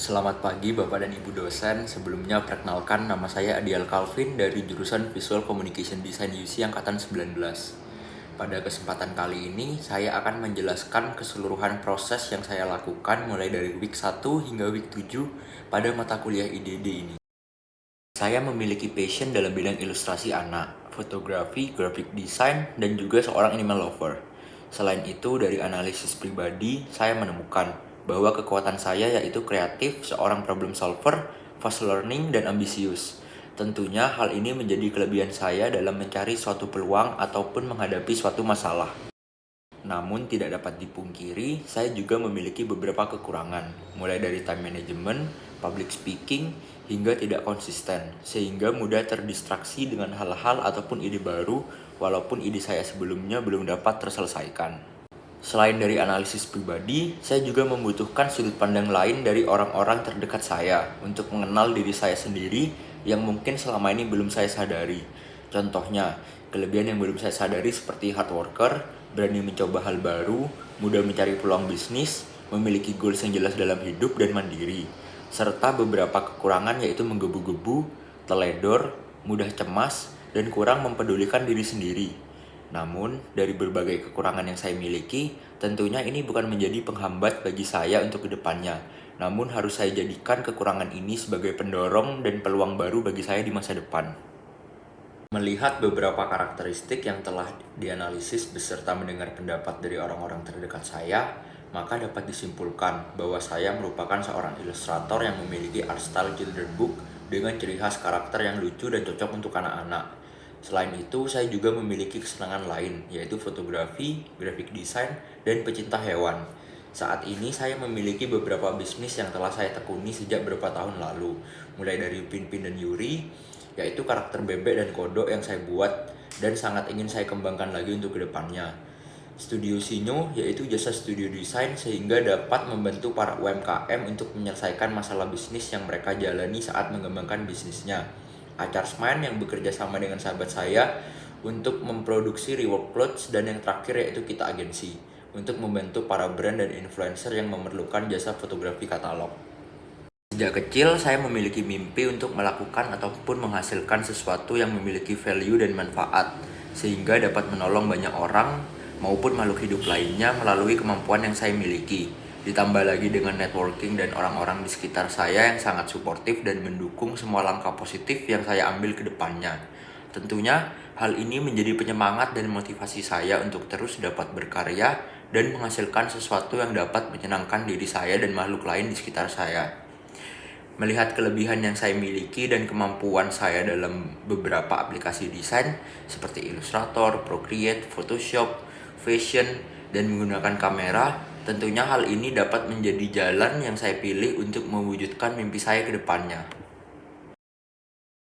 Selamat pagi Bapak dan Ibu dosen. Sebelumnya perkenalkan nama saya Adiel Calvin dari jurusan Visual Communication Design UC angkatan 19. Pada kesempatan kali ini saya akan menjelaskan keseluruhan proses yang saya lakukan mulai dari week 1 hingga week 7 pada mata kuliah IDD ini. Saya memiliki passion dalam bidang ilustrasi anak, fotografi, graphic design, dan juga seorang animal lover. Selain itu, dari analisis pribadi, saya menemukan bahwa kekuatan saya yaitu kreatif, seorang problem solver, fast learning, dan ambisius. Tentunya hal ini menjadi kelebihan saya dalam mencari suatu peluang ataupun menghadapi suatu masalah. Namun tidak dapat dipungkiri, saya juga memiliki beberapa kekurangan, mulai dari time management, public speaking, hingga tidak konsisten, sehingga mudah terdistraksi dengan hal-hal ataupun ide baru, walaupun ide saya sebelumnya belum dapat terselesaikan. Selain dari analisis pribadi, saya juga membutuhkan sudut pandang lain dari orang-orang terdekat saya untuk mengenal diri saya sendiri yang mungkin selama ini belum saya sadari. Contohnya, kelebihan yang belum saya sadari seperti hard worker, berani mencoba hal baru, mudah mencari peluang bisnis, memiliki goals yang jelas dalam hidup dan mandiri, serta beberapa kekurangan yaitu menggebu-gebu, teledor, mudah cemas, dan kurang mempedulikan diri sendiri. Namun, dari berbagai kekurangan yang saya miliki, tentunya ini bukan menjadi penghambat bagi saya untuk kedepannya. Namun harus saya jadikan kekurangan ini sebagai pendorong dan peluang baru bagi saya di masa depan. Melihat beberapa karakteristik yang telah dianalisis beserta mendengar pendapat dari orang-orang terdekat saya, maka dapat disimpulkan bahwa saya merupakan seorang ilustrator yang memiliki art style children book dengan ciri khas karakter yang lucu dan cocok untuk anak-anak. Selain itu, saya juga memiliki kesenangan lain, yaitu fotografi, graphic design, dan pecinta hewan. Saat ini saya memiliki beberapa bisnis yang telah saya tekuni sejak beberapa tahun lalu, mulai dari Pinpin dan Yuri, yaitu karakter bebek dan kodok yang saya buat dan sangat ingin saya kembangkan lagi untuk kedepannya. Studio Sinyo, yaitu jasa studio desain sehingga dapat membantu para UMKM untuk menyelesaikan masalah bisnis yang mereka jalani saat mengembangkan bisnisnya. Acharsman yang bekerja sama dengan sahabat saya untuk memproduksi rework clothes, dan yang terakhir yaitu Kita Agensi untuk membantu para brand dan influencer yang memerlukan jasa fotografi katalog. Sejak kecil saya memiliki mimpi untuk melakukan ataupun menghasilkan sesuatu yang memiliki value dan manfaat sehingga dapat menolong banyak orang maupun makhluk hidup lainnya melalui kemampuan yang saya miliki. Ditambah lagi dengan networking dan orang-orang di sekitar saya yang sangat suportif dan mendukung semua langkah positif yang saya ambil ke depannya. Tentunya hal ini menjadi penyemangat dan motivasi saya untuk terus dapat berkarya dan menghasilkan sesuatu yang dapat menyenangkan diri saya dan makhluk lain di sekitar saya. Melihat kelebihan yang saya miliki dan kemampuan saya dalam beberapa aplikasi desain seperti Illustrator, Procreate, Photoshop, Fashion, dan menggunakan kamera, tentunya hal ini dapat menjadi jalan yang saya pilih untuk mewujudkan mimpi saya ke depannya.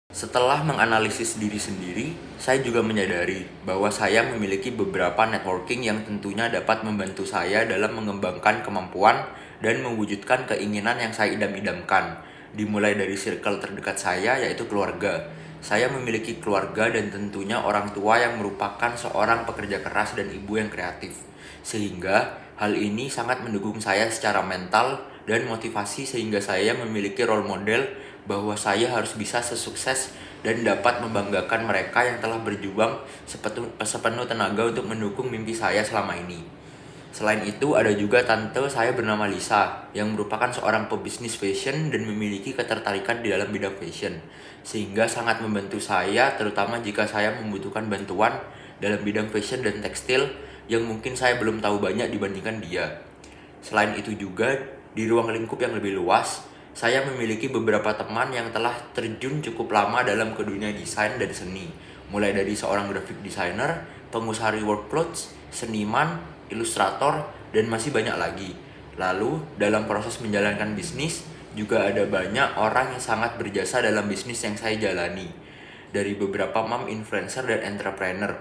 Setelah menganalisis diri sendiri, saya juga menyadari bahwa saya memiliki beberapa networking yang tentunya dapat membantu saya dalam mengembangkan kemampuan dan mewujudkan keinginan yang saya idam-idamkan. Dimulai dari circle terdekat saya, yaitu keluarga. Saya memiliki keluarga dan tentunya orang tua yang merupakan seorang pekerja keras dan ibu yang kreatif. Sehingga hal ini sangat mendukung saya secara mental dan motivasi sehingga saya memiliki role model bahwa saya harus bisa sesukses dan dapat membanggakan mereka yang telah berjuang sepenuh tenaga untuk mendukung mimpi saya selama ini. Selain itu, ada juga tante saya bernama Lisa yang merupakan seorang pebisnis fashion dan memiliki ketertarikan di dalam bidang fashion, sehingga sangat membantu saya terutama jika saya membutuhkan bantuan dalam bidang fashion dan tekstil yang mungkin saya belum tahu banyak dibandingkan dia. Selain itu juga, di ruang lingkup yang lebih luas, saya memiliki beberapa teman yang telah terjun cukup lama dalam ke dunia desain dan seni, mulai dari seorang graphic designer, pengusaha rework clothes, seniman, ilustrator, dan masih banyak lagi. Lalu, dalam proses menjalankan bisnis, juga ada banyak orang yang sangat berjasa dalam bisnis yang saya jalani. Dari beberapa mom influencer dan entrepreneur,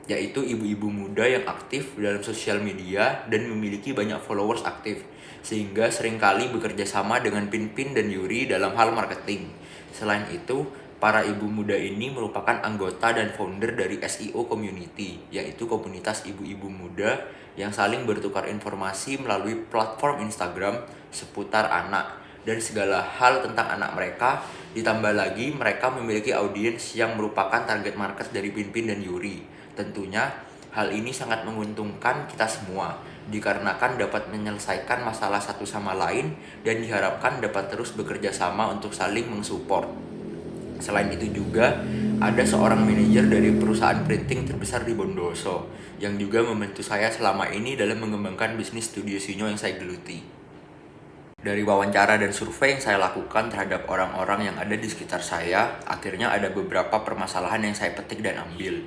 yaitu ibu-ibu muda yang aktif dalam sosial media dan memiliki banyak followers aktif, sehingga seringkali bekerja sama dengan Pinpin dan Yuri dalam hal marketing. Selain itu, para ibu muda ini merupakan anggota dan founder dari SEO Community, yaitu komunitas ibu-ibu muda yang saling bertukar informasi melalui platform Instagram seputar anak, dan segala hal tentang anak mereka. Ditambah lagi mereka memiliki audiens yang merupakan target market dari Pinpin dan Yuri. Tentunya hal ini sangat menguntungkan kita semua, dikarenakan dapat menyelesaikan masalah satu sama lain dan diharapkan dapat terus bekerja sama untuk saling mensupport. Selain itu juga ada seorang manajer dari perusahaan printing terbesar di Bondoso yang juga membantu saya selama ini dalam mengembangkan bisnis studio Sinyo yang saya geluti. Dari wawancara dan survei yang saya lakukan terhadap orang-orang yang ada di sekitar saya, akhirnya ada beberapa permasalahan yang saya petik dan ambil.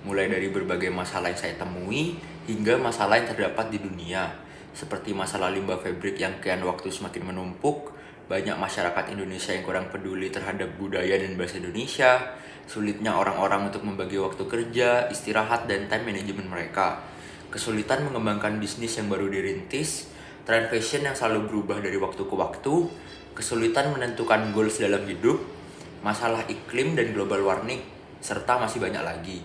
Mulai dari berbagai masalah yang saya temui, hingga masalah yang terdapat di dunia. Seperti masalah limbah fabrik yang kian waktu semakin menumpuk, banyak masyarakat Indonesia yang kurang peduli terhadap budaya dan bahasa Indonesia, sulitnya orang-orang untuk membagi waktu kerja, istirahat, dan time management mereka, kesulitan mengembangkan bisnis yang baru dirintis, tren fashion yang selalu berubah dari waktu ke waktu, kesulitan menentukan goals dalam hidup, masalah iklim dan global warming, serta masih banyak lagi.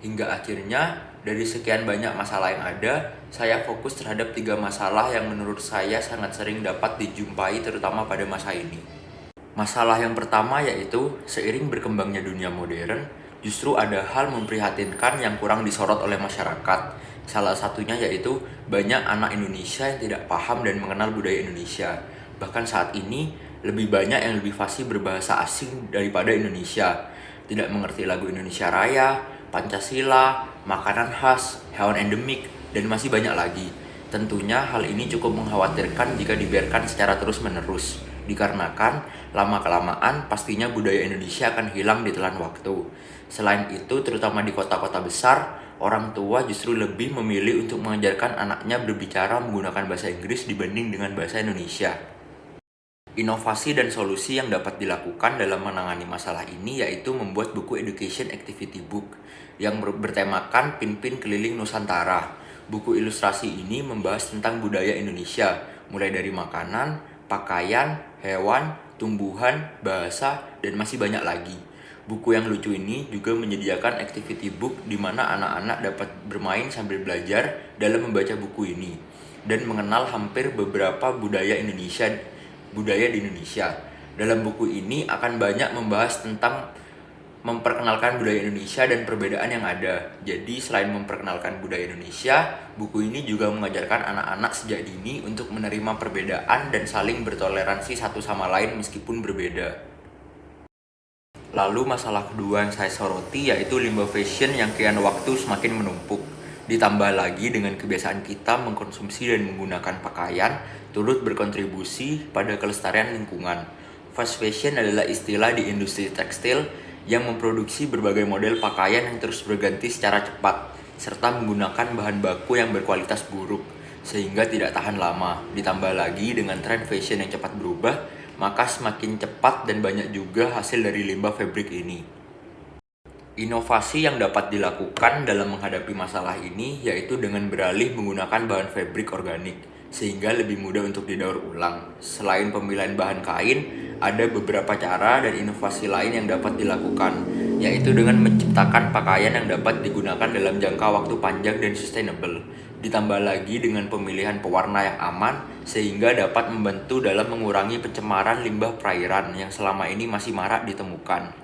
Hingga akhirnya, dari sekian banyak masalah yang ada, saya fokus terhadap 3 masalah yang menurut saya sangat sering dapat dijumpai terutama pada masa ini. Masalah yang pertama yaitu, seiring berkembangnya dunia modern, justru ada hal memprihatinkan yang kurang disorot oleh masyarakat. Salah satunya yaitu, banyak anak Indonesia yang tidak paham dan mengenal budaya Indonesia. Bahkan saat ini, lebih banyak yang lebih fasih berbahasa asing daripada Indonesia. Tidak mengerti lagu Indonesia Raya, Pancasila, makanan khas, hewan endemik, dan masih banyak lagi. Tentunya hal ini cukup mengkhawatirkan jika dibiarkan secara terus-menerus, dikarenakan lama-kelamaan pastinya budaya Indonesia akan hilang ditelan waktu. Selain itu, terutama di kota-kota besar, orang tua justru lebih memilih untuk mengajarkan anaknya berbicara menggunakan bahasa Inggris dibanding dengan bahasa Indonesia. Inovasi dan solusi yang dapat dilakukan dalam menangani masalah ini yaitu membuat buku education activity book yang bertemakan Pinpin Keliling Nusantara. Buku ilustrasi ini membahas tentang budaya Indonesia, mulai dari makanan, pakaian, hewan, tumbuhan, bahasa, dan masih banyak lagi. Buku yang lucu ini juga menyediakan activity book di mana anak-anak dapat bermain sambil belajar dalam membaca buku ini dan mengenal hampir beberapa budaya di Indonesia. Dalam buku ini akan banyak membahas tentang memperkenalkan budaya Indonesia dan perbedaan yang ada. Jadi selain memperkenalkan budaya Indonesia, buku ini juga mengajarkan anak-anak sejak dini untuk menerima perbedaan dan saling bertoleransi satu sama lain meskipun berbeda. Lalu masalah kedua yang saya soroti yaitu limbah fashion yang kian waktu semakin menumpuk. Ditambah lagi dengan kebiasaan kita mengkonsumsi dan menggunakan pakaian turut berkontribusi pada kelestarian lingkungan. Fast fashion adalah istilah di industri tekstil yang memproduksi berbagai model pakaian yang terus berganti secara cepat, serta menggunakan bahan baku yang berkualitas buruk, sehingga tidak tahan lama. Ditambah lagi dengan tren fashion yang cepat berubah, maka semakin cepat dan banyak juga hasil dari limbah fabrik ini. Inovasi yang dapat dilakukan dalam menghadapi masalah ini yaitu dengan beralih menggunakan bahan fabrik organik, sehingga lebih mudah untuk didaur ulang. Selain pemilihan bahan kain, ada beberapa cara dan inovasi lain yang dapat dilakukan, yaitu dengan menciptakan pakaian yang dapat digunakan dalam jangka waktu panjang dan sustainable. Ditambah lagi dengan pemilihan pewarna yang aman, sehingga dapat membantu dalam mengurangi pencemaran limbah perairan yang selama ini masih marak ditemukan.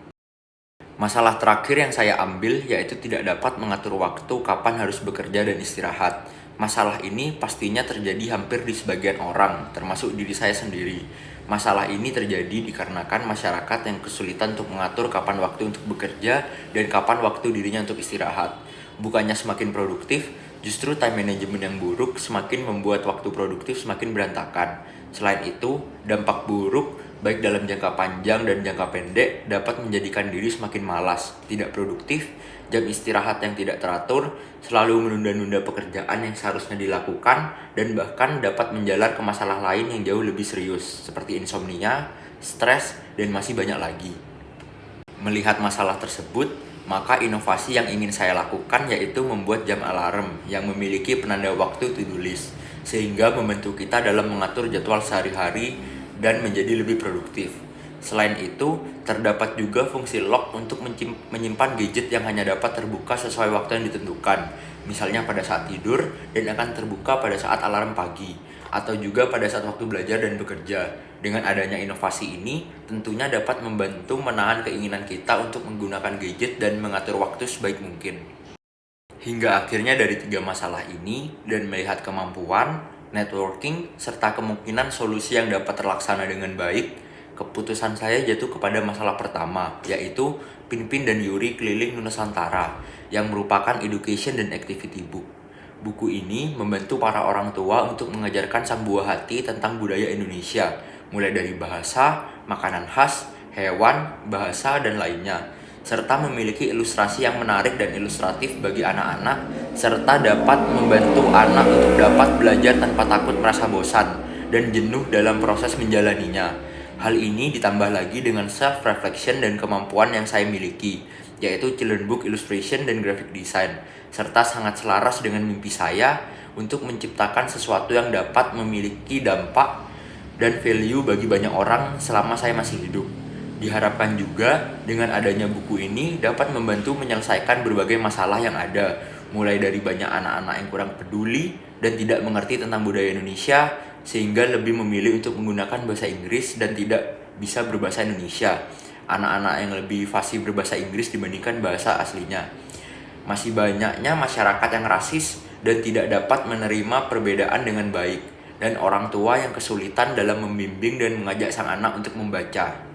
Masalah terakhir yang saya ambil yaitu tidak dapat mengatur waktu kapan harus bekerja dan istirahat. Masalah ini pastinya terjadi hampir di sebagian orang, termasuk diri saya sendiri. Masalah ini terjadi dikarenakan masyarakat yang kesulitan untuk mengatur kapan waktu untuk bekerja dan kapan waktu dirinya untuk istirahat. Bukannya semakin produktif, justru time management yang buruk semakin membuat waktu produktif semakin berantakan. Selain itu, dampak buruk baik dalam jangka panjang dan jangka pendek dapat menjadikan diri semakin malas, tidak produktif, jam istirahat yang tidak teratur, selalu menunda-nunda pekerjaan yang seharusnya dilakukan, dan bahkan dapat menjalar ke masalah lain yang jauh lebih serius, seperti insomnia, stres, dan masih banyak lagi. Melihat masalah tersebut, maka inovasi yang ingin saya lakukan yaitu membuat jam alarm yang memiliki penanda waktu to-do list, sehingga membantu kita dalam mengatur jadwal sehari-hari dan menjadi lebih produktif. Selain itu, terdapat juga fungsi lock untuk menyimpan gadget yang hanya dapat terbuka sesuai waktu yang ditentukan, misalnya pada saat tidur dan akan terbuka pada saat alarm pagi, atau juga pada saat waktu belajar dan bekerja. Dengan adanya inovasi ini, tentunya dapat membantu menahan keinginan kita untuk menggunakan gadget dan mengatur waktu sebaik mungkin. Hingga akhirnya dari 3 masalah ini dan melihat kemampuan, networking, serta kemungkinan solusi yang dapat terlaksana dengan baik, keputusan saya jatuh kepada masalah pertama, yaitu Pinpin dan Yuri Keliling Nusantara, yang merupakan education dan activity book. Buku ini membantu para orang tua untuk mengajarkan sang buah hati tentang budaya Indonesia, mulai dari bahasa, makanan khas, hewan, bahasa, dan lainnya, serta memiliki ilustrasi yang menarik dan ilustratif bagi anak-anak, serta dapat membantu anak untuk dapat belajar tanpa takut merasa bosan dan jenuh dalam proses menjalaninya. Hal ini ditambah lagi dengan self-reflection dan kemampuan yang saya miliki, yaitu children book illustration dan graphic design, serta sangat selaras dengan mimpi saya untuk menciptakan sesuatu yang dapat memiliki dampak dan value bagi banyak orang selama saya masih hidup. Diharapkan juga dengan adanya buku ini dapat membantu menyelesaikan berbagai masalah yang ada, mulai dari banyak anak-anak yang kurang peduli dan tidak mengerti tentang budaya Indonesia, sehingga lebih memilih untuk menggunakan bahasa Inggris dan tidak bisa berbahasa Indonesia. Anak-anak yang lebih fasih berbahasa Inggris dibandingkan bahasa aslinya. Masih banyaknya masyarakat yang rasis dan tidak dapat menerima perbedaan dengan baik, dan orang tua yang kesulitan dalam membimbing dan mengajak sang anak untuk membaca.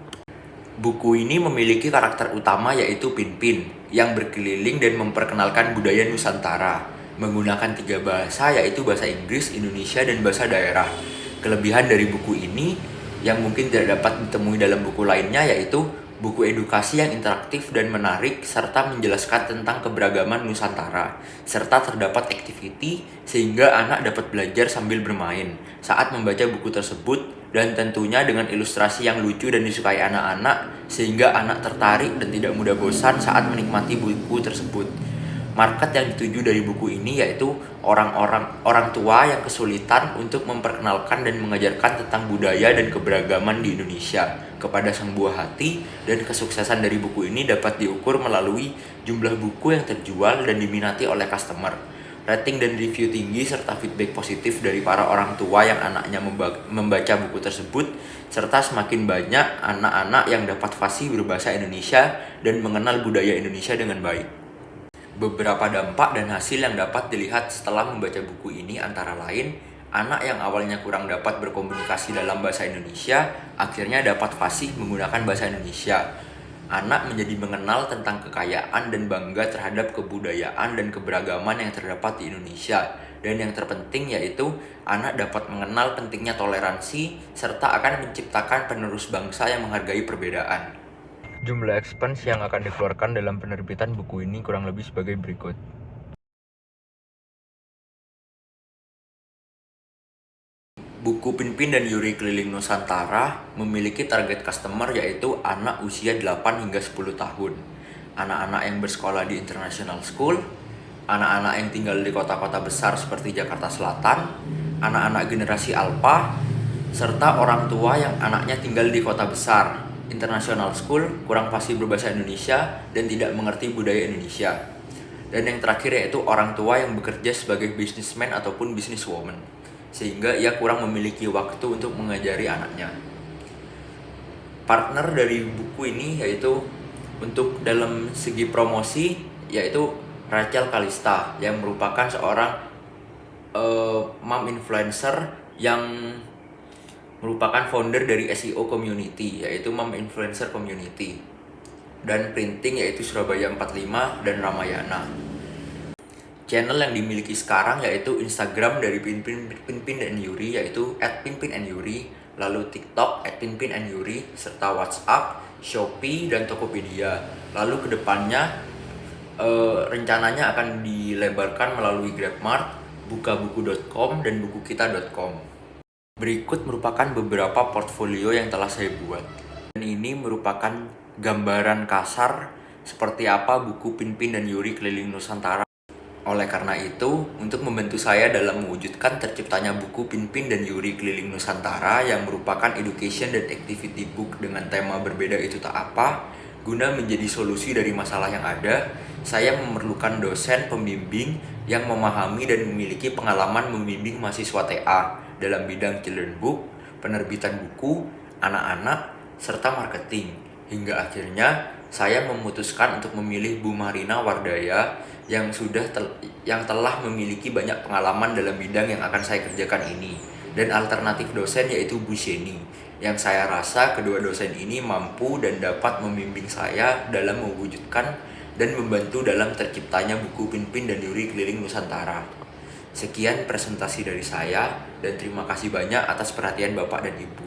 Buku ini memiliki karakter utama yaitu Pinpin yang berkeliling dan memperkenalkan budaya Nusantara menggunakan 3 bahasa yaitu bahasa Inggris, Indonesia, dan bahasa daerah. Kelebihan dari buku ini yang mungkin tidak dapat ditemui dalam buku lainnya yaitu buku edukasi yang interaktif dan menarik serta menjelaskan tentang keberagaman Nusantara, serta terdapat activity sehingga anak dapat belajar sambil bermain saat membaca buku tersebut, dan tentunya dengan ilustrasi yang lucu dan disukai anak-anak sehingga anak tertarik dan tidak mudah bosan saat menikmati buku tersebut. Market yang dituju dari buku ini yaitu orang tua yang kesulitan untuk memperkenalkan dan mengajarkan tentang budaya dan keberagaman di Indonesia kepada sang buah hati, dan kesuksesan dari buku ini dapat diukur melalui jumlah buku yang terjual dan diminati oleh customer, rating dan review tinggi, serta feedback positif dari para orang tua yang anaknya membaca buku tersebut, serta semakin banyak anak-anak yang dapat fasih berbahasa Indonesia dan mengenal budaya Indonesia dengan baik. Beberapa dampak dan hasil yang dapat dilihat setelah membaca buku ini antara lain, anak yang awalnya kurang dapat berkomunikasi dalam bahasa Indonesia akhirnya dapat fasih menggunakan bahasa Indonesia. Anak menjadi mengenal tentang kekayaan dan bangga terhadap kebudayaan dan keberagaman yang terdapat di Indonesia. Dan yang terpenting yaitu anak dapat mengenal pentingnya toleransi serta akan menciptakan penerus bangsa yang menghargai perbedaan. Jumlah expense yang akan dikeluarkan dalam penerbitan buku ini kurang lebih sebagai berikut. Buku Pinpin dan Yuri Keliling Nusantara memiliki target customer yaitu anak usia 8 hingga 10 tahun. Anak-anak yang bersekolah di international school, anak-anak yang tinggal di kota-kota besar seperti Jakarta Selatan, anak-anak generasi alpha, serta orang tua yang anaknya tinggal di kota besar, international school, kurang fasih berbahasa Indonesia, dan tidak mengerti budaya Indonesia. Dan yang terakhir yaitu orang tua yang bekerja sebagai businessman ataupun businesswoman, sehingga ia kurang memiliki waktu untuk mengajari anaknya. Partner dari buku ini yaitu untuk dalam segi promosi yaitu Rachel Kalista yang merupakan seorang mom influencer yang merupakan founder dari SEO Community yaitu Mom Influencer Community, dan printing yaitu Surabaya 45 dan Ramayana. Channel yang dimiliki sekarang yaitu Instagram dari Pinpin dan Yuri yaitu @pinpinandyuri, lalu TikTok @pinpinandyuri, serta WhatsApp, Shopee, dan Tokopedia. Lalu kedepannya rencananya akan dilebarkan melalui Grabmart, bukabuku.com, dan bukukita.com. Berikut merupakan beberapa portfolio yang telah saya buat. Dan ini merupakan gambaran kasar seperti apa buku Pinpin dan Yuri Keliling Nusantara. Oleh karena itu, untuk membantu saya dalam mewujudkan terciptanya buku Pinpin dan Yuri Keliling Nusantara yang merupakan education dan activity book dengan tema berbeda itu tak apa, guna menjadi solusi dari masalah yang ada, saya memerlukan dosen pembimbing yang memahami dan memiliki pengalaman membimbing mahasiswa TA dalam bidang children book, penerbitan buku, anak-anak, serta marketing. Hingga akhirnya saya memutuskan untuk memilih Bu Marina Wardaya yang telah memiliki banyak pengalaman dalam bidang yang akan saya kerjakan ini, dan alternatif dosen yaitu Bu Sheni, yang saya rasa kedua dosen ini mampu dan dapat membimbing saya dalam mewujudkan dan membantu dalam terciptanya buku Pinpin dan Yuri Keliling Nusantara. Sekian presentasi dari saya, dan terima kasih banyak atas perhatian Bapak dan Ibu.